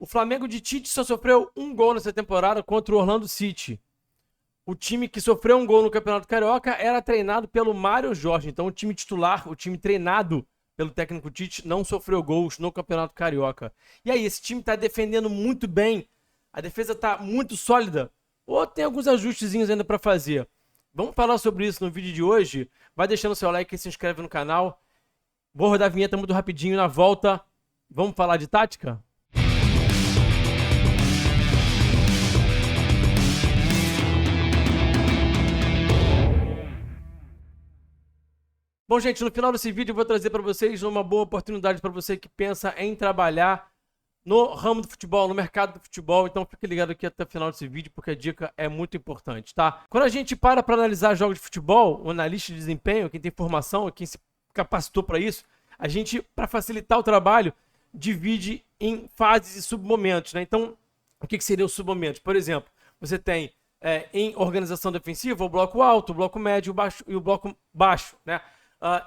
O Flamengo de Tite só sofreu um gol nessa temporada contra o Orlando City. O time que sofreu um gol no Campeonato Carioca era treinado pelo Mário Jorge. Então o time titular, o time treinado pelo técnico Tite, não sofreu gols no Campeonato Carioca. E aí, esse time tá defendendo muito bem. A defesa tá muito sólida. Ou tem alguns ajustezinhos ainda para fazer? Vamos falar sobre isso no vídeo de hoje. Vai deixando seu like e se inscreve no canal. Vou rodar a vinheta muito rapidinho na volta. Vamos falar de tática? Bom, gente, no final desse vídeo eu vou trazer para vocês uma boa oportunidade para você que pensa em trabalhar no ramo do futebol, no mercado do futebol. Então fique ligado aqui até o final desse vídeo, porque a dica é muito importante, tá? Quando a gente para analisar jogos de futebol, o analista de desempenho, quem tem formação, quem se capacitou para isso, a gente, para facilitar o trabalho, divide em fases e submomentos, né? Então, o que seriam os submomentos? Por exemplo, você tem em organização defensiva o bloco alto, o bloco médio e o bloco baixo, né?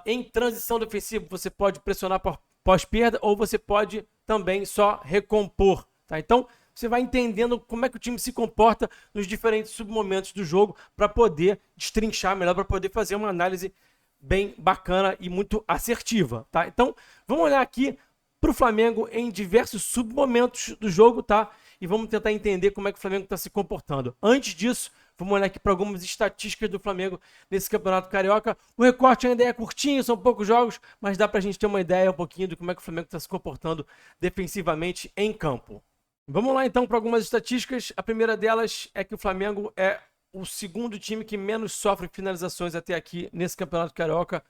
Em transição defensiva, você pode pressionar pós-perda ou você pode também só recompor, tá? Então, você vai entendendo como é que o time se comporta nos diferentes submomentos do jogo para poder destrinchar melhor, para poder fazer uma análise bem bacana e muito assertiva, tá? Então, vamos olhar aqui para o Flamengo em diversos submomentos do jogo, tá? E vamos tentar entender como é que o Flamengo está se comportando. Antes disso, vamos olhar aqui para algumas estatísticas do Flamengo nesse Campeonato Carioca. O recorte ainda é curtinho, são poucos jogos, mas dá para a gente ter uma ideia um pouquinho de como é que o Flamengo está se comportando defensivamente em campo. Vamos lá então para algumas estatísticas. A primeira delas é que o Flamengo é o segundo time que menos sofre finalizações até aqui nesse Campeonato Carioca.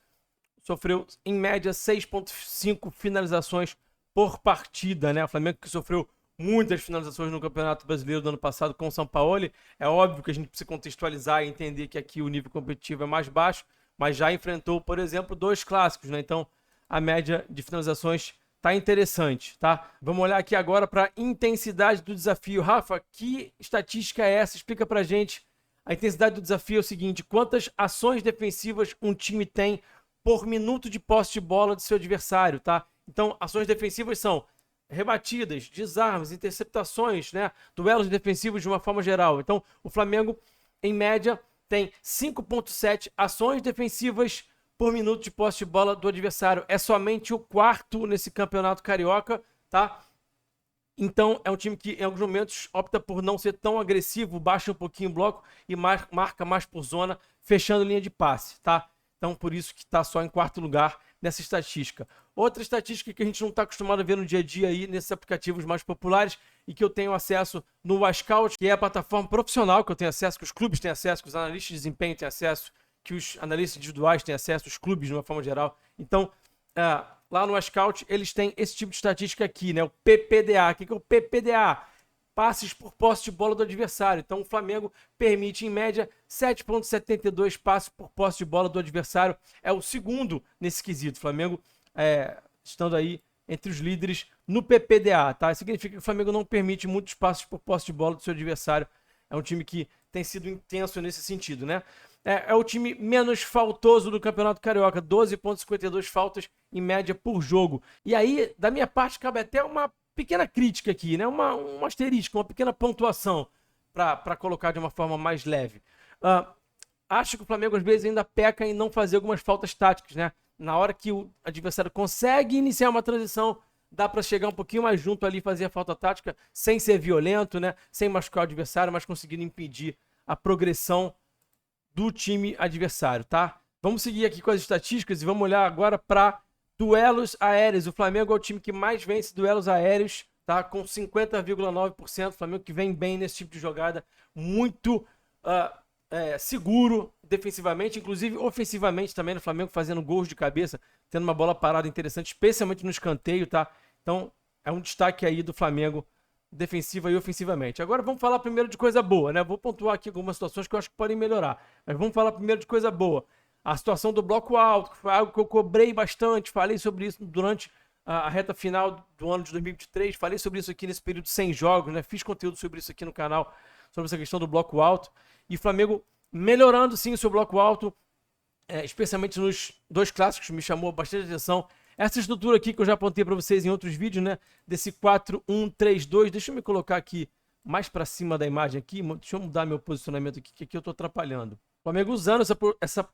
Sofreu, em média, 6,5 finalizações por partida, né? O Flamengo que sofreu muitas finalizações no Campeonato Brasileiro do ano passado com o Sampaoli. É óbvio que a gente precisa contextualizar e entender que aqui o nível competitivo é mais baixo, mas já enfrentou, por exemplo, 2 clássicos, né? Então, a média de finalizações tá interessante, tá? Vamos olhar aqui agora para a intensidade do desafio. Rafa, que estatística é essa? Explica pra gente. A intensidade do desafio é o seguinte: quantas ações defensivas um time tem por minuto de posse de bola do seu adversário, tá? Então, ações defensivas são rebatidas, desarmes, interceptações, né? Duelos defensivos de uma forma geral. Então, o Flamengo, em média, tem 5,7 ações defensivas por minuto de posse de bola do adversário. É somente o quarto nesse Campeonato Carioca, tá? Então, é um time que, em alguns momentos, opta por não ser tão agressivo, baixa um pouquinho o bloco e marca mais por zona, fechando linha de passe, tá? Então, por isso que está só em quarto lugar nessa estatística. Outra estatística que a gente não está acostumado a ver no dia a dia aí, nesses aplicativos mais populares, e que eu tenho acesso no Scout, que é a plataforma profissional que eu tenho acesso, que os clubes têm acesso, que os analistas de desempenho têm acesso, que os analistas individuais têm acesso, os clubes de uma forma geral. Então, lá no Scout, eles têm esse tipo de estatística aqui, né? O PPDA. O que é o PPDA? Passes por posse de bola do adversário. Então, o Flamengo permite, em média, 7,72 passes por posse de bola do adversário. É o segundo nesse quesito. O Flamengo estando aí entre os líderes no PPDA, tá? Isso significa que o Flamengo não permite muitos passes por posse de bola do seu adversário. É um time que tem sido intenso nesse sentido, né? É o time menos faltoso do Campeonato Carioca. 12,52 faltas, em média, por jogo. E aí, da minha parte, cabe até uma pequena crítica aqui, né? Um asterisco, uma pequena pontuação para colocar de uma forma mais leve. Acho que o Flamengo às vezes ainda peca em não fazer algumas faltas táticas, né? Na hora que o adversário consegue iniciar uma transição, dá para chegar um pouquinho mais junto ali e fazer a falta tática sem ser violento, né? Sem machucar o adversário, mas conseguindo impedir a progressão do time adversário, tá? Vamos seguir aqui com as estatísticas e vamos olhar agora para duelos aéreos. O Flamengo é o time que mais vence duelos aéreos, tá? Com 50,9%. O Flamengo que vem bem nesse tipo de jogada, muito seguro defensivamente, inclusive ofensivamente também. No Flamengo fazendo gols de cabeça, tendo uma bola parada interessante, especialmente no escanteio, tá? Então, é um destaque aí do Flamengo defensiva e ofensivamente. Agora vamos falar primeiro de coisa boa, né? Vou pontuar aqui algumas situações que eu acho que podem melhorar, mas vamos falar primeiro de coisa boa. A situação do bloco alto, que foi algo que eu cobrei bastante, falei sobre isso durante a reta final do ano de 2023, falei sobre isso aqui nesse período sem jogos, né? Fiz conteúdo sobre isso aqui no canal, sobre essa questão do bloco alto, e o Flamengo melhorando sim o seu bloco alto, especialmente nos 2 clássicos, me chamou bastante atenção Essa estrutura aqui que eu já apontei para vocês em outros vídeos, né? Desse 4-1-3-2. Deixa eu me colocar aqui mais para cima da imagem aqui. Deixa eu mudar meu posicionamento aqui, que aqui eu estou atrapalhando. O Flamengo usando essa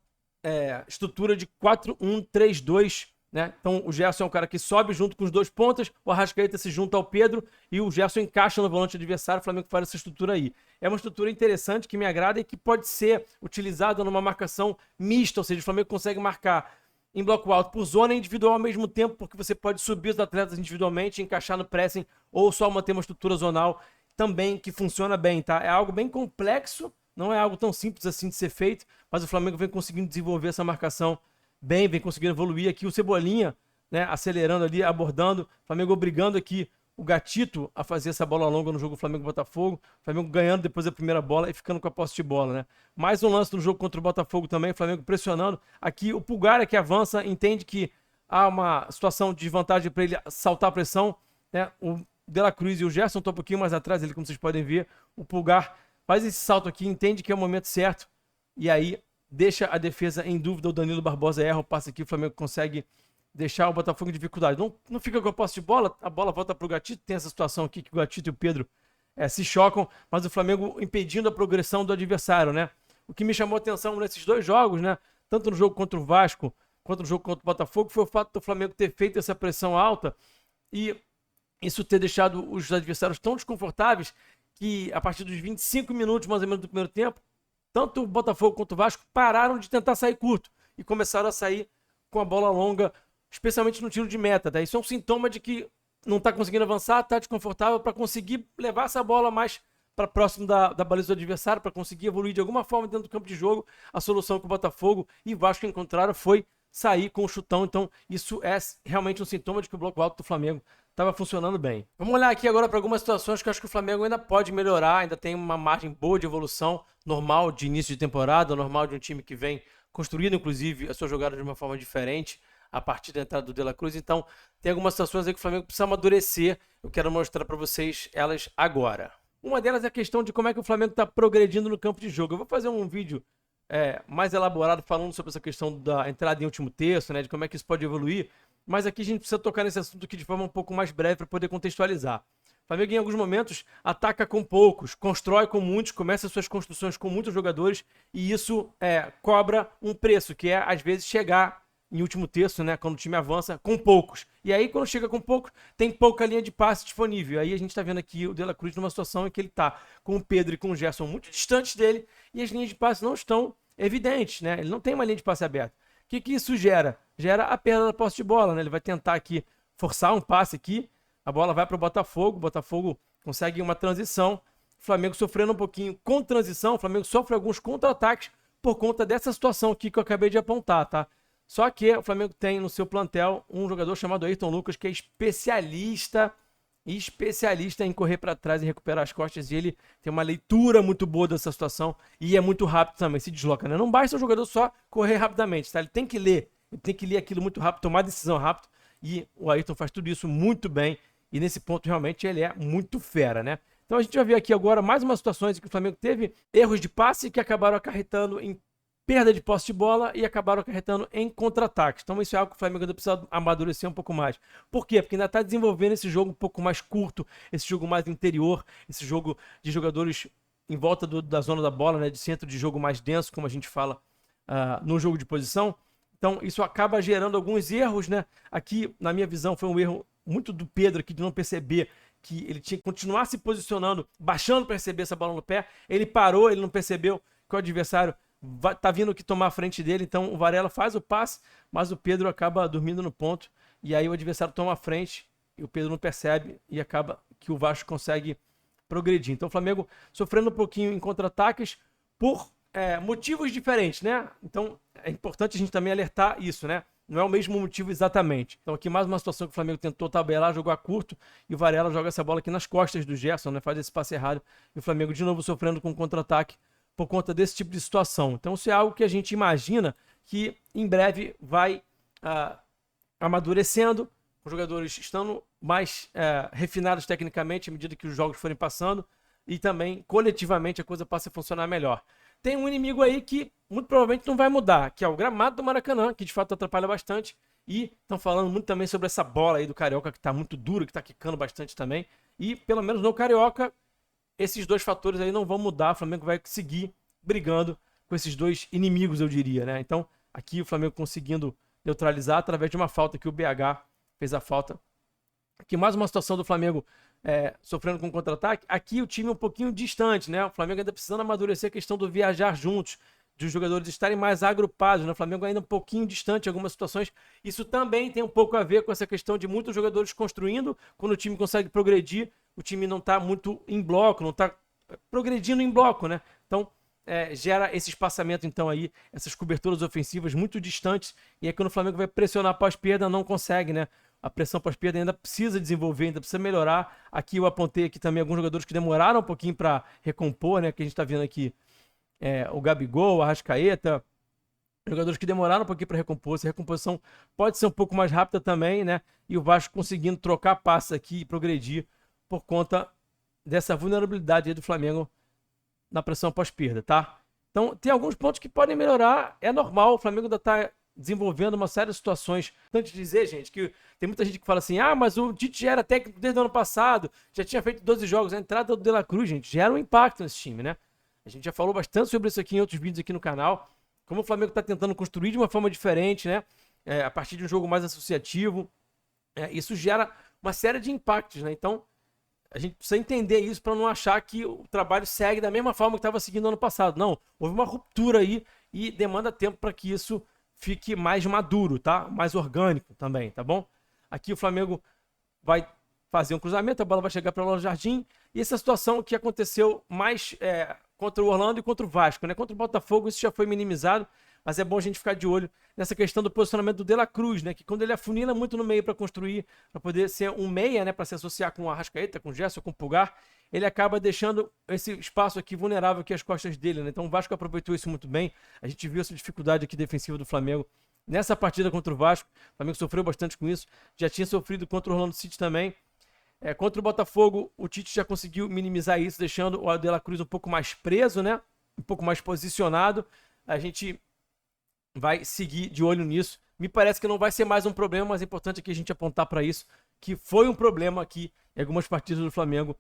estrutura de 4-1-3-2, né? Então o Gerson é um cara que sobe junto com os dois pontas, o Arrascaeta se junta ao Pedro e o Gerson encaixa no volante adversário. O Flamengo faz essa estrutura aí. É uma estrutura interessante que me agrada e que pode ser utilizada numa marcação mista, ou seja, o Flamengo consegue marcar em bloco alto por zona individual ao mesmo tempo, porque você pode subir os atletas individualmente, encaixar no pressing ou só manter uma estrutura zonal também que funciona bem, tá? É algo bem complexo, não é algo tão simples assim de ser feito, mas o Flamengo vem conseguindo desenvolver essa marcação bem, vem conseguindo evoluir aqui. O Cebolinha, né, acelerando ali, abordando, o Flamengo obrigando aqui o Gatito a fazer essa bola longa no jogo Flamengo-Botafogo, o Flamengo ganhando depois da primeira bola e ficando com a posse de bola, né? Mais um lance no jogo contra o Botafogo também, o Flamengo pressionando. Aqui o Pulgar é que avança, entende que há uma situação de vantagem para ele saltar a pressão, né? O De La Cruz e o Gerson estão um pouquinho mais atrás, ele, como vocês podem ver. O Pulgar faz esse salto aqui, entende que é o momento certo e aí deixa a defesa em dúvida. O Danilo Barbosa erra o passe aqui, o Flamengo consegue deixar o Botafogo em dificuldade. Não fica com a posse de bola, a bola volta para o Gatito. Tem essa situação aqui que o Gatito e o Pedro se chocam, mas o Flamengo impedindo a progressão do adversário, né? O que me chamou a atenção nesses dois jogos, né? Tanto no jogo contra o Vasco quanto no jogo contra o Botafogo, foi o fato do Flamengo ter feito essa pressão alta e isso ter deixado os adversários tão desconfortáveis que a partir dos 25 minutos mais ou menos do primeiro tempo, tanto o Botafogo quanto o Vasco pararam de tentar sair curto e começaram a sair com a bola longa, especialmente no tiro de meta. Tá? Isso é um sintoma de que não está conseguindo avançar, está desconfortável para conseguir levar essa bola mais para próximo da baliza do adversário, para conseguir evoluir de alguma forma dentro do campo de jogo. A solução que o Botafogo e Vasco encontraram foi sair com o chutão. Então isso é realmente um sintoma de que o bloco alto do Flamengo estava funcionando bem. Vamos olhar aqui agora para algumas situações que eu acho que o Flamengo ainda pode melhorar, ainda tem uma margem boa de evolução, normal de início de temporada, normal de um time que vem construindo, inclusive, a sua jogada de uma forma diferente a partir da entrada do De La Cruz. Então, tem algumas situações aí que o Flamengo precisa amadurecer. Eu quero mostrar para vocês elas agora. Uma delas é a questão de como é que o Flamengo está progredindo no campo de jogo. Eu vou fazer um vídeo mais elaborado falando sobre essa questão da entrada em último terço, né, de como é que isso pode evoluir. Mas aqui a gente precisa tocar nesse assunto aqui de forma um pouco mais breve para poder contextualizar. O Flamengo, em alguns momentos, ataca com poucos, constrói com muitos, começa suas construções com muitos jogadores e isso cobra um preço, que é, às vezes, chegar em último terço, né, quando o time avança, com poucos. E aí, quando chega com poucos, tem pouca linha de passe disponível. Aí a gente está vendo aqui o De La Cruz numa situação em que ele está com o Pedro e com o Gerson muito distantes dele e as linhas de passe não estão evidentes, né? Ele não tem uma linha de passe aberta. O que isso gera? Gera a perda da posse de bola, né? Ele vai tentar aqui forçar um passe aqui, a bola vai para o Botafogo consegue uma transição, o Flamengo sofrendo um pouquinho com transição, o Flamengo sofre alguns contra-ataques por conta dessa situação aqui que eu acabei de apontar, tá? Só que o Flamengo tem no seu plantel um jogador chamado Ayrton Lucas, que é especialista em correr para trás e recuperar as costas, e ele tem uma leitura muito boa dessa situação e é muito rápido também, se desloca, né? Não basta o jogador só correr rapidamente, tá? Ele tem que ler aquilo muito rápido, tomar decisão rápido, e o Ayrton faz tudo isso muito bem, e nesse ponto realmente ele é muito fera, né? Então a gente vai ver aqui agora mais uma situação em que o Flamengo teve erros de passe que acabaram acarretando em perda de posse de bola e acabaram acarretando em contra-ataques. Então isso é algo que o Flamengo ainda precisa amadurecer um pouco mais. Por quê? Porque ainda está desenvolvendo esse jogo um pouco mais curto, esse jogo mais interior, esse jogo de jogadores em volta da zona da bola, né, de centro de jogo mais denso, como a gente fala no jogo de posição. Então isso acaba gerando alguns erros, né? Aqui, na minha visão, foi um erro muito do Pedro aqui de não perceber que ele tinha que continuar se posicionando, baixando para receber essa bola no pé. Ele parou, ele não percebeu que o adversário tá vindo aqui tomar a frente dele, então o Varela faz o passe, mas o Pedro acaba dormindo no ponto, e aí o adversário toma a frente, e o Pedro não percebe, e acaba que o Vasco consegue progredir. Então o Flamengo sofrendo um pouquinho em contra-ataques por motivos diferentes, né? Então é importante a gente também alertar isso, né? Não é o mesmo motivo exatamente. Então aqui mais uma situação que o Flamengo tentou tabelar, jogar curto, e o Varela joga essa bola aqui nas costas do Gerson, né? Faz esse passe errado, e o Flamengo de novo sofrendo com contra-ataque por conta desse tipo de situação. Então isso é algo que a gente imagina que em breve vai amadurecendo, os jogadores estando mais refinados tecnicamente à medida que os jogos forem passando, e também coletivamente a coisa passa a funcionar melhor. Tem um inimigo aí que muito provavelmente não vai mudar, que é o gramado do Maracanã, que de fato atrapalha bastante, E estão falando muito também sobre essa bola aí do Carioca, que está muito dura, que está quicando bastante também. E, pelo menos no Carioca, esses dois fatores aí não vão mudar. O Flamengo vai seguir brigando com esses dois inimigos, eu diria, né? Então, aqui o Flamengo conseguindo neutralizar através de uma falta que o BH fez a falta. Aqui mais uma situação do Flamengo sofrendo com contra-ataque. Aqui o time um pouquinho distante, né? O Flamengo ainda precisando amadurecer a questão do viajar juntos, de os jogadores estarem mais agrupados, né? O Flamengo ainda um pouquinho distante em algumas situações. Isso também tem um pouco a ver com essa questão de muitos jogadores construindo. Quando o time consegue progredir, o time não está muito em bloco, não está progredindo em bloco, né? Então, gera esse espaçamento, então, aí, essas coberturas ofensivas muito distantes. E aí, quando o Flamengo vai pressionar pós-perda, não consegue, né? A pressão pós-perda ainda precisa desenvolver, ainda precisa melhorar. Aqui eu apontei aqui também alguns jogadores que demoraram um pouquinho para recompor, né? Que a gente está vendo aqui o Gabigol, a Arrascaeta, jogadores que demoraram um pouquinho para recompor. Essa recomposição pode ser um pouco mais rápida também, né? E o Vasco conseguindo trocar passes aqui e progredir por conta dessa vulnerabilidade aí do Flamengo na pressão pós-perda, tá? Então, tem alguns pontos que podem melhorar, é normal, o Flamengo ainda está desenvolvendo uma série de situações. Antes de dizer, gente, que tem muita gente que fala assim, mas o Tite já era técnico desde o ano passado, já tinha feito 12 jogos, a entrada do De La Cruz, gente, gera um impacto nesse time, né? A gente já falou bastante sobre isso aqui em outros vídeos aqui no canal, como o Flamengo está tentando construir de uma forma diferente, né? A partir de um jogo mais associativo, isso gera uma série de impactos, né? Então, a gente precisa entender isso para não achar que o trabalho segue da mesma forma que estava seguindo no ano passado. Não, houve uma ruptura aí e demanda tempo para que isso fique mais maduro, tá? Mais orgânico também, tá bom? Aqui o Flamengo vai fazer um cruzamento, a bola vai chegar para o Orlando Jardim. E essa situação que aconteceu mais contra o Orlando e contra o Vasco, né? Contra o Botafogo isso já foi minimizado, mas é bom a gente ficar de olho nessa questão do posicionamento do De La Cruz, né? Que quando ele afunila muito no meio para construir, para poder ser um meia, né? Para se associar com o Arrascaeta, com o Gerson, com o Pulgar, ele acaba deixando esse espaço aqui vulnerável aqui às costas dele, né? Então o Vasco aproveitou isso muito bem. A gente viu essa dificuldade aqui defensiva do Flamengo nessa partida contra o Vasco. O Flamengo sofreu bastante com isso. Já tinha sofrido contra o Orlando City também. Contra o Botafogo, o Tite já conseguiu minimizar isso, deixando o De La Cruz um pouco mais preso, né? Um pouco mais posicionado. A gente vai seguir de olho nisso. Me parece que não vai ser mais um problema, mas é importante aqui a gente apontar para isso, que foi um problema aqui em algumas partidas do Flamengo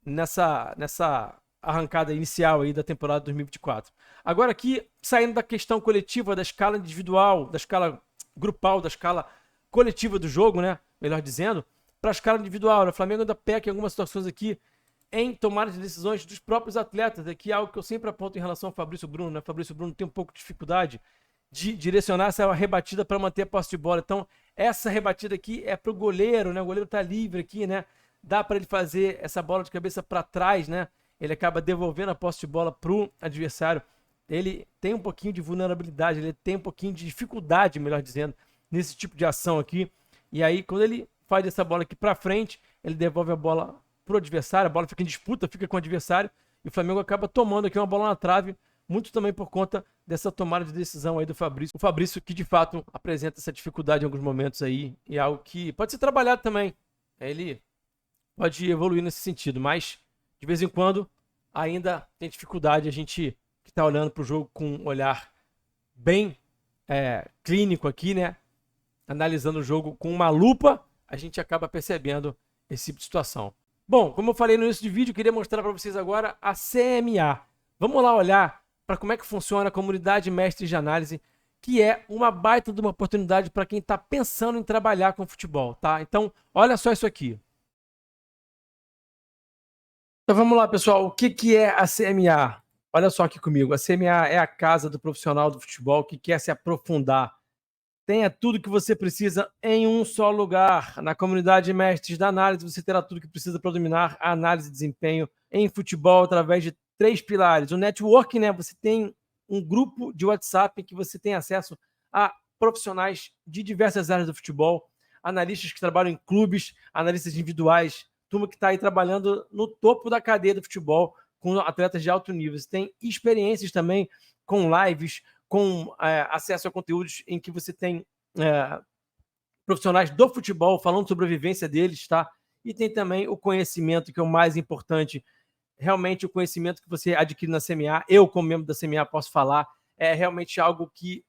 nessa arrancada inicial aí da temporada 2024. Agora aqui, saindo da questão coletiva, da escala individual, da escala grupal, da escala coletiva do jogo, né? Melhor dizendo, para a escala individual. O Flamengo ainda peca em algumas situações aqui em tomar as decisões dos próprios atletas, que é algo que eu sempre aponto em relação ao Fabrício Bruno, né? O Fabrício Bruno tem um pouco de dificuldade de direcionar essa rebatida para manter a posse de bola. Então, essa rebatida aqui é para o goleiro, né? O goleiro está livre aqui, né? Dá para ele fazer essa bola de cabeça para trás, né? Ele acaba devolvendo a posse de bola para o adversário. Ele tem um pouquinho de vulnerabilidade, ele tem um pouquinho de dificuldade, melhor dizendo, nesse tipo de ação aqui. E aí, quando ele faz essa bola aqui para frente, ele devolve a bola pro adversário, a bola fica em disputa, fica com o adversário, e o Flamengo acaba tomando aqui uma bola na trave, muito também por conta dessa tomada de decisão aí do Fabrício. O Fabrício que de fato apresenta essa dificuldade em alguns momentos aí, e é algo que pode ser trabalhado também. Ele pode evoluir nesse sentido, mas de vez em quando ainda tem dificuldade. A gente que está olhando para o jogo com um olhar bem clínico aqui, né? Analisando o jogo com uma lupa, a gente acaba percebendo esse tipo de situação. Bom, como eu falei no início do vídeo, eu queria mostrar para vocês agora a CMA. Vamos lá olhar para como é que funciona a comunidade Mestres de Análise, que é uma baita de uma oportunidade para quem está pensando em trabalhar com futebol, tá? Então, olha só isso aqui. Então vamos lá, pessoal. O que é a CMA? Olha só aqui comigo. A CMA é a casa do profissional do futebol que quer se aprofundar. Tenha tudo que você precisa em um só lugar. Na comunidade Mestres da Análise, você terá tudo que precisa para dominar a análise de desempenho em futebol através de 3 pilares. O networking, né? Você tem um grupo de WhatsApp em que você tem acesso a profissionais de diversas áreas do futebol, analistas que trabalham em clubes, analistas individuais, turma que está aí trabalhando no topo da cadeia do futebol, com atletas de alto nível. Você tem experiências também com lives, com acesso a conteúdos em que você tem profissionais do futebol falando sobre a vivência deles, tá? E tem também o conhecimento, que é o mais importante. Realmente o conhecimento que você adquire na CMA, eu como membro da CMA posso falar, é realmente algo que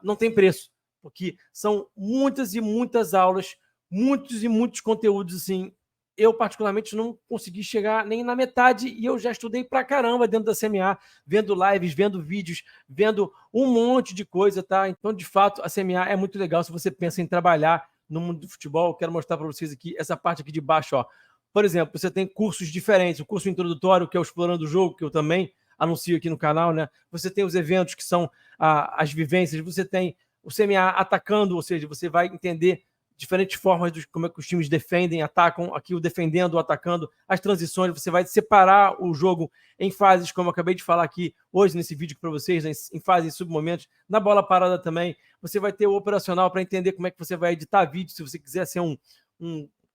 não tem preço. porque são muitas e muitas aulas, muitos e muitos conteúdos, assim. Eu, particularmente, não consegui chegar nem na metade e eu já estudei pra caramba dentro da CMA, vendo lives, vendo vídeos, vendo um monte de coisa, tá? Então, de fato, a CMA é muito legal se você pensa em trabalhar no mundo do futebol. Eu quero mostrar para vocês aqui, essa parte aqui de baixo, ó. Por exemplo, você tem cursos diferentes, o curso introdutório, que é o Explorando o Jogo, que eu também anuncio aqui no canal, né? Você tem os eventos, que são as vivências, você tem o CMA atacando, ou seja, você vai entender diferentes formas de como é que os times defendem, atacam, aqui o defendendo, o atacando, as transições, você vai separar o jogo em fases, como eu acabei de falar aqui hoje nesse vídeo para vocês, né, em fases e submomentos, na bola parada também, você vai ter o operacional para entender como é que você vai editar vídeo, se você quiser ser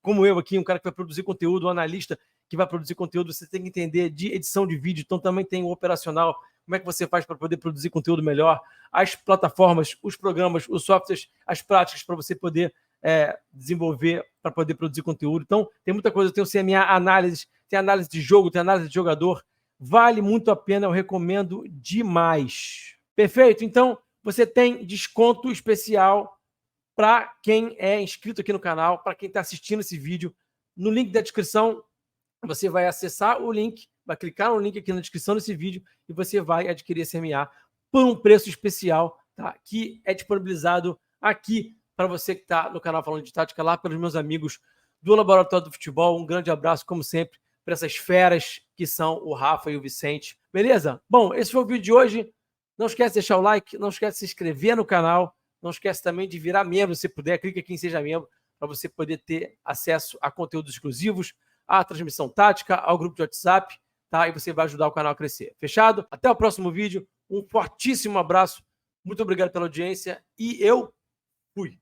como eu aqui, um cara que vai produzir conteúdo, um analista que vai produzir conteúdo, você tem que entender de edição de vídeo, então também tem o operacional, como é que você faz para poder produzir conteúdo melhor, as plataformas, os programas, os softwares, as práticas para você poder desenvolver, para poder produzir conteúdo. Então, tem muita coisa. Tem o CMA Análise, tem análise de jogo, tem análise de jogador. Vale muito a pena, eu recomendo demais. Perfeito? Então, você tem desconto especial para quem é inscrito aqui no canal, para quem está assistindo esse vídeo. No link da descrição, você vai acessar o link, vai clicar no link aqui na descrição desse vídeo e você vai adquirir esse CMA por um preço especial, tá? Que é disponibilizado aqui para você que está no canal Falando de Tática, lá pelos meus amigos do Laboratório do Futebol. Um grande abraço, como sempre, para essas feras que são o Rafa e o Vicente. Beleza? Bom, esse foi o vídeo de hoje. Não esquece de deixar o like, não esquece de se inscrever no canal, não esquece também de virar membro, se puder, clica aqui em Seja Membro, para você poder ter acesso a conteúdos exclusivos, à transmissão tática, ao grupo de WhatsApp, tá? E você vai ajudar o canal a crescer. Fechado? Até o próximo vídeo. Um fortíssimo abraço. Muito obrigado pela audiência e eu fui.